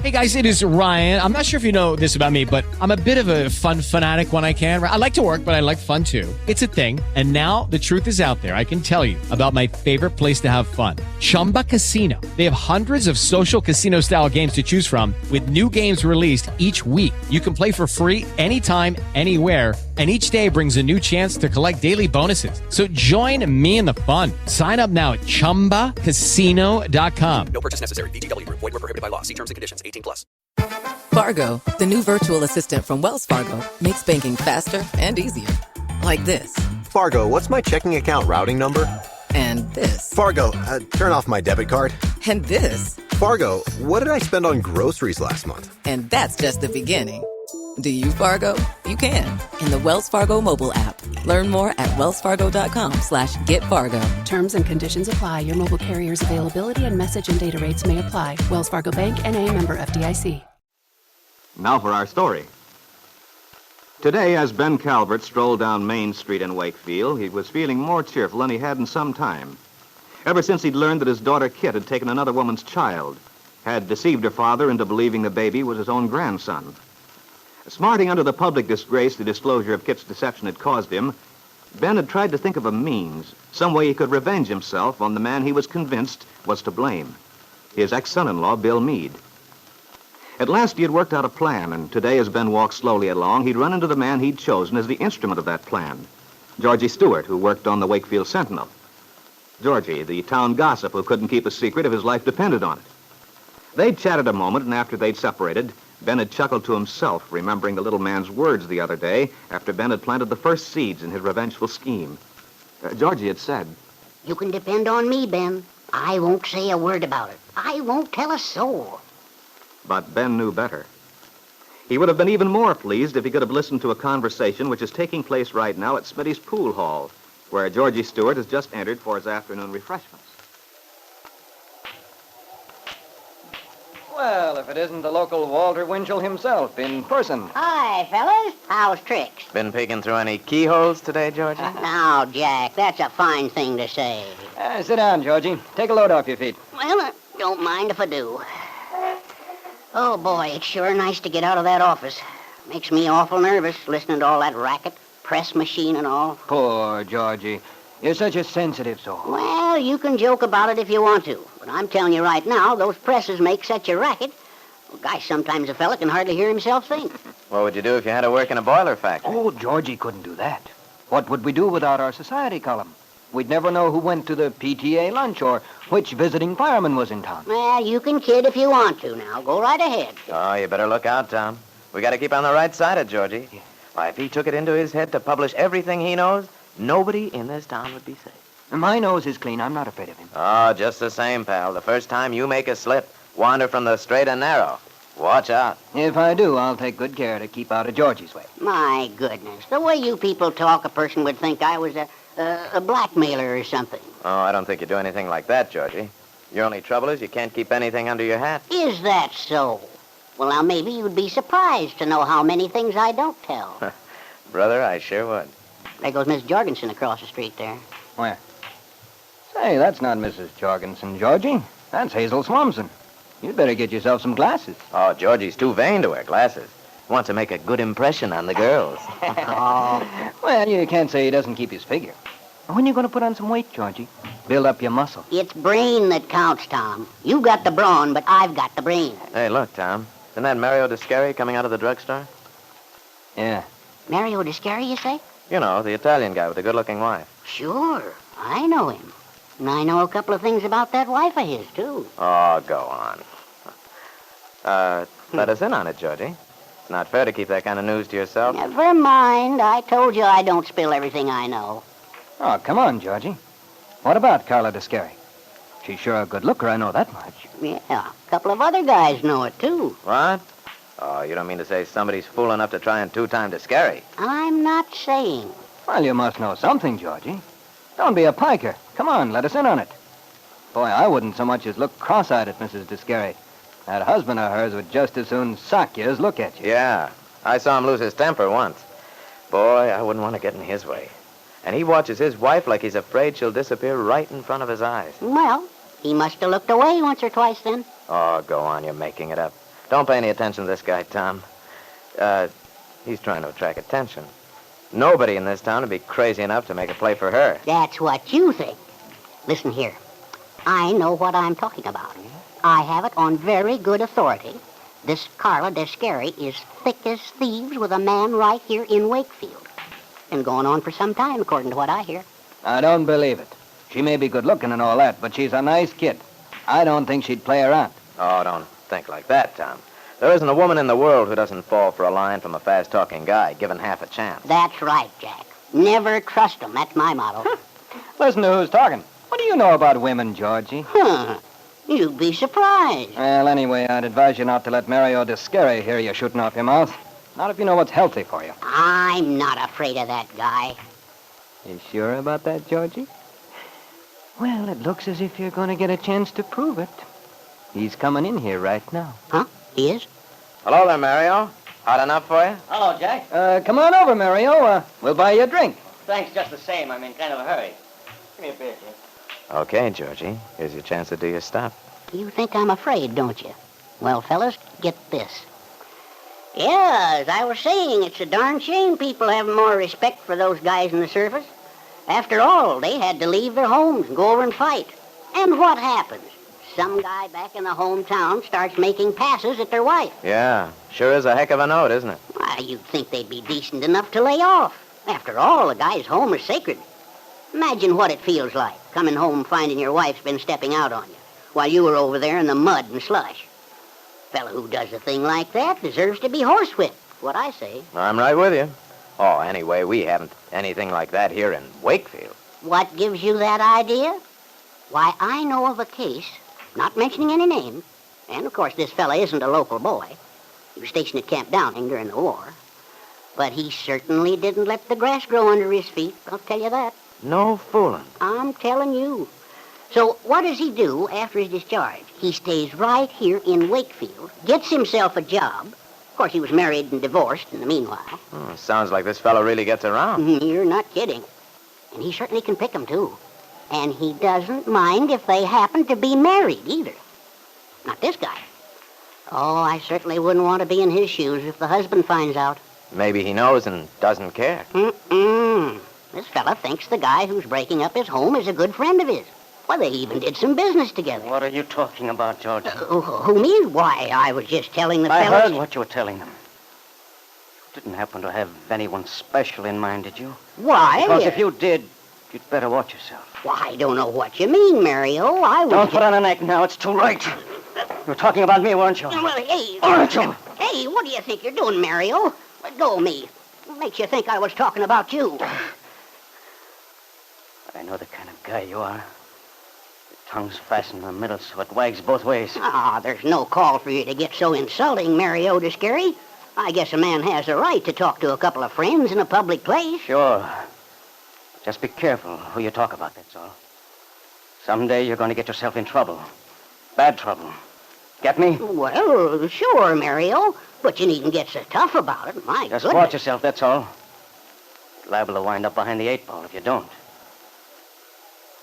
Hey guys, it is Ryan. I'm not sure if you know this about me, but I'm a bit of a fun fanatic when I can. I like to work, but I like fun too. It's a thing. And now the truth is out there. I can tell you about my favorite place to have fun. Chumba Casino. They have hundreds of social casino style games to choose from with new games released each week. You can play for free anytime, anywhere. And each day brings a new chance to collect daily bonuses. So join me in the fun. Sign up now at ChumbaCasino.com. No purchase necessary. VGW. Void where prohibited by law. See terms and conditions. 18+. Fargo, the new virtual assistant from Wells Fargo, makes banking faster and easier. Like this. Fargo, what's my checking account routing number? And this. Fargo, turn off my debit card. And this. Fargo, what did I spend on groceries last month? And that's just the beginning. Do you, Fargo? You can. In the Wells Fargo mobile app. Learn more at wellsfargo.com/getfargo. Terms and conditions apply. Your mobile carrier's availability and message and data rates may apply. Wells Fargo Bank, N.A., member FDIC. Now for our story. Today, as Ben Calvert strolled down Main Street in Wakefield, he was feeling more cheerful than he had in some time. Ever since he'd learned that his daughter Kit had taken another woman's child, had deceived her father into believing the baby was his own grandson. Smarting under the public disgrace the disclosure of Kit's deception had caused him, Ben had tried to think of a means, some way he could revenge himself on the man he was convinced was to blame, his ex-son-in-law, Bill Meade. At last he had worked out a plan, and today as Ben walked slowly along, he'd run into the man he'd chosen as the instrument of that plan, Georgie Stewart, who worked on the Wakefield Sentinel. Georgie, the town gossip who couldn't keep a secret if his life depended on it. They'd chatted a moment, and after they'd separated, Ben had chuckled to himself, remembering the little man's words the other day after Ben had planted the first seeds in his revengeful scheme. Georgie had said, "You can depend on me, Ben. I won't say a word about it. I won't tell a soul." But Ben knew better. He would have been even more pleased if he could have listened to a conversation which is taking place right now at Smitty's Pool Hall, where Georgie Stewart has just entered for his afternoon refreshments. Well, if it isn't the local Walter Winchell himself in person. Hi, fellas. How's tricks? Been peeking through any keyholes today, Georgie? Now, Jack, that's a fine thing to say. Sit down, Georgie. Take a load off your feet. Well, I don't mind if I do. Oh, boy, it's sure nice to get out of that office. Makes me awful nervous listening to all that racket, press machine and all. Poor Georgie. You're such a sensitive soul. Well, you can joke about it if you want to. But I'm telling you right now, those presses make such a racket. Well, gosh, sometimes a fella can hardly hear himself think. What would you do if you had to work in a boiler factory? Oh, Georgie couldn't do that. What would we do without our society column? We'd never know who went to the PTA lunch or which visiting fireman was in town. Well, you can kid if you want to now. Go right ahead. Oh, you better look out, Tom. We got to keep on the right side of Georgie. Yeah. Why, if he took it into his head to publish everything he knows, nobody in this town would be safe. My nose is clean. I'm not afraid of him. Oh, just the same, pal. The first time you make a slip, wander from the straight and narrow. Watch out. If I do, I'll take good care to keep out of Georgie's way. My goodness. The way you people talk, a person would think I was a blackmailer or something. Oh, I don't think you do anything like that, Georgie. Your only trouble is you can't keep anything under your hat. Is that so? Well, now, maybe you'd be surprised to know how many things I don't tell. Brother, I sure would. There goes Miss Jorgensen across the street there. Where? Say, that's not Mrs. Jorgensen, Georgie. That's Hazel Swanson. You'd better get yourself some glasses. Oh, Georgie's too vain to wear glasses. He wants to make a good impression on the girls. Oh. Well, you can't say he doesn't keep his figure. When are you going to put on some weight, Georgie? Build up your muscle. It's brain that counts, Tom. You got the brawn, but I've got the brain. Hey, look, Tom. Isn't that Mario Descari coming out of the drugstore? Yeah. Mario Descari, you say? You know, the Italian guy with the good-looking wife. Sure. I know him. And I know a couple of things about that wife of his, too. Oh, go on. Let us in on it, Georgie. It's not fair to keep that kind of news to yourself. Never mind. I told you I don't spill everything I know. Oh, come on, Georgie. What about Carla Descari? She's sure a good looker, I know that much. Yeah, a couple of other guys know it, too. What? Oh, you don't mean to say somebody's fool enough to try and two-time Descari? I'm not saying. Well, you must know something, Georgie. Don't be a piker. Come on, let us in on it. Boy, I wouldn't so much as look cross-eyed at Mrs. Descari. That husband of hers would just as soon sock you as look at you. Yeah. I saw him lose his temper once. Boy, I wouldn't want to get in his way. And he watches his wife like he's afraid she'll disappear right in front of his eyes. Well, he must have looked away once or twice then. Oh, go on, you're making it up. Don't pay any attention to this guy, Tom. He's trying to attract attention. Nobody in this town would be crazy enough to make a play for her. That's what you think. Listen here. I know what I'm talking about. I have it on very good authority. This Carla Descari is thick as thieves with a man right here in Wakefield. Been going on for some time, according to what I hear. I don't believe it. She may be good looking and all that, but she's a nice kid. I don't think she'd play around. Oh, don't think like that, Tom. There isn't a woman in the world who doesn't fall for a line from a fast-talking guy, given half a chance. That's right, Jack. Never trust 'em. That's my motto. Listen to who's talking. What do you know about women, Georgie? You'd be surprised. Well, anyway, I'd advise you not to let Mario Descari hear you shooting off your mouth. Not if you know what's healthy for you. I'm not afraid of that guy. You sure about that, Georgie? Well, it looks as if you're going to get a chance to prove it. He's coming in here right now. Huh? He is? Hello there, Mario. Hot enough for you? Hello, Jack. Come on over, Mario. We'll buy you a drink. Thanks just the same. I'm in kind of a hurry. Give me a beer, Jack. Okay, Georgie. Here's your chance to do your stuff. You think I'm afraid, don't you? Well, fellas, get this. Yeah, as I was saying, it's a darn shame people have more respect for those guys in the service. After all, they had to leave their homes and go over and fight. And what happens? Some guy back in the hometown starts making passes at their wife. Yeah, sure is a heck of a note, isn't it? Why, you'd think they'd be decent enough to lay off. After all, a guy's home is sacred. Imagine what it feels like, coming home finding your wife's been stepping out on you, while you were over there in the mud and slush. Fellow who does a thing like that deserves to be horsewhipped, what I say. I'm right with you. Oh, anyway, we haven't anything like that here in Wakefield. What gives you that idea? Why, I know of a case, not mentioning any names, and of course this fella isn't a local boy. He was stationed at Camp Downing during the war. But he certainly didn't let the grass grow under his feet, I'll tell you that. No fooling. I'm telling you. So what does he do after his discharge? He stays right here in Wakefield, gets himself a job. Of course, he was married and divorced in the meanwhile. Sounds like this fellow really gets around. You're not kidding. And he certainly can pick 'em, too. And he doesn't mind if they happen to be married, either. Not this guy. Oh, I certainly wouldn't want to be in his shoes if the husband finds out. Maybe he knows and doesn't care. This fella thinks the guy who's breaking up his home is a good friend of his. Well, they even did some business together. What are you talking about, George? Who, me? Why, I was just telling the I fellas... heard what you were telling them. You didn't happen to have anyone special in mind, did you? Why? Because if you did, you'd better watch yourself. Why, I don't know what you mean, Mario. I was... Don't put on an act now. It's too late. You were talking about me, weren't you? Well, hey... Aren't you? Hey, what do you think you're doing, Mario? Let go of me. What makes you think I was talking about you? I know the kind of guy you are. Your tongue's fastened in the middle so it wags both ways. There's no call for you to get so insulting, Mario Descari. I guess a man has a right to talk to a couple of friends in a public place. Sure. Just be careful who you talk about, that's all. Someday you're going to get yourself in trouble. Bad trouble. Get me? Well, sure, Mario. But you needn't get so tough about it. My Just goodness. watch yourself, that's all. You're liable to wind up behind the 8 ball if you don't.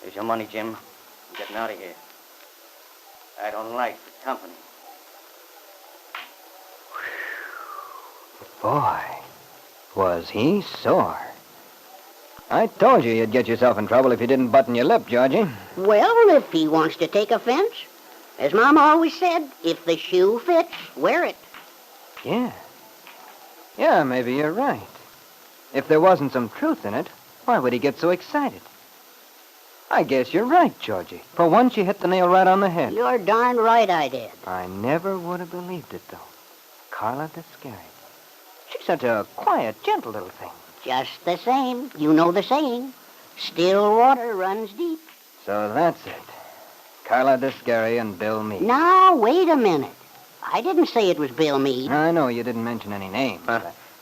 Here's your money, Jim. I'm getting out of here. I don't like the company. Boy, was he sore. I told you you'd get yourself in trouble if you didn't button your lip, Georgie. Well, if he wants to take offense, as Mom always said, if the shoe fits, wear it. Yeah. Yeah, maybe you're right. If there wasn't some truth in it, why would he get so excited? I guess you're right, Georgie. For once, you hit the nail right on the head. You're darn right I did. I never would have believed it, though. Carla Descari. She's such a quiet, gentle little thing. Just the same. You know the saying. Still water runs deep. So that's it. Carla Descari and Bill Meade. Now, wait a minute. I didn't say it was Bill Meade. I know you didn't mention any names.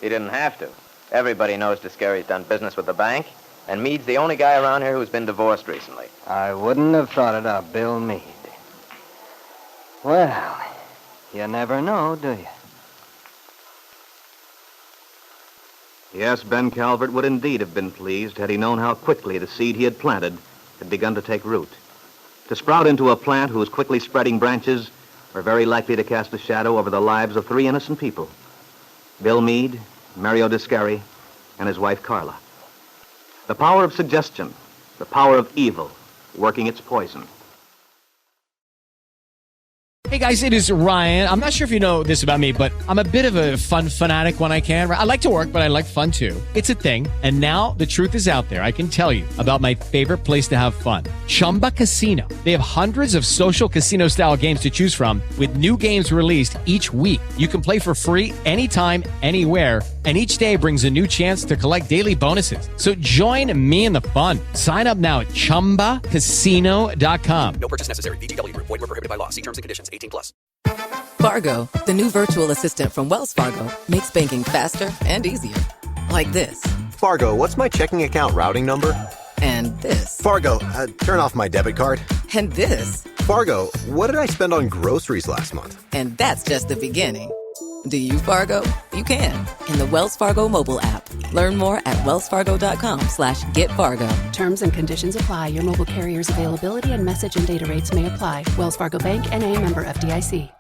He didn't have to. Everybody knows Descari's done business with the bank, and Meade's the only guy around here who's been divorced recently. I wouldn't have thought it of Bill Meade. Well, you never know, do you? Yes, Ben Calvert would indeed have been pleased had he known how quickly the seed he had planted had begun to take root. To sprout into a plant whose quickly spreading branches are very likely to cast a shadow over the lives of 3 innocent people: Bill Meade, Mario Descari, and his wife Carla. The power of suggestion, the power of evil, working its poison. Hey guys, it is Ryan. I'm not sure if you know this about me, but I'm a bit of a fun fanatic when I can. I like to work, but I like fun too. It's a thing. And now the truth is out there. I can tell you about my favorite place to have fun. Chumba Casino. They have hundreds of social casino style games to choose from with new games released each week. You can play for free anytime, anywhere. And each day brings a new chance to collect daily bonuses. So join me in the fun. Sign up now at ChumbaCasino.com. No purchase necessary. VGW Group. Void where prohibited by law. See terms and conditions. 18+. Fargo, the new virtual assistant from Wells Fargo, makes banking faster and easier. Like this. Fargo, what's my checking account routing number? And this. Fargo, turn off my debit card. And this. Fargo, what did I spend on groceries last month? And that's just the beginning. Do you, Fargo? You can. In the Wells Fargo mobile app. Learn more at wellsfargo.com/getfargo. Terms and conditions apply. Your mobile carrier's availability and message and data rates may apply. Wells Fargo Bank, N.A., member FDIC.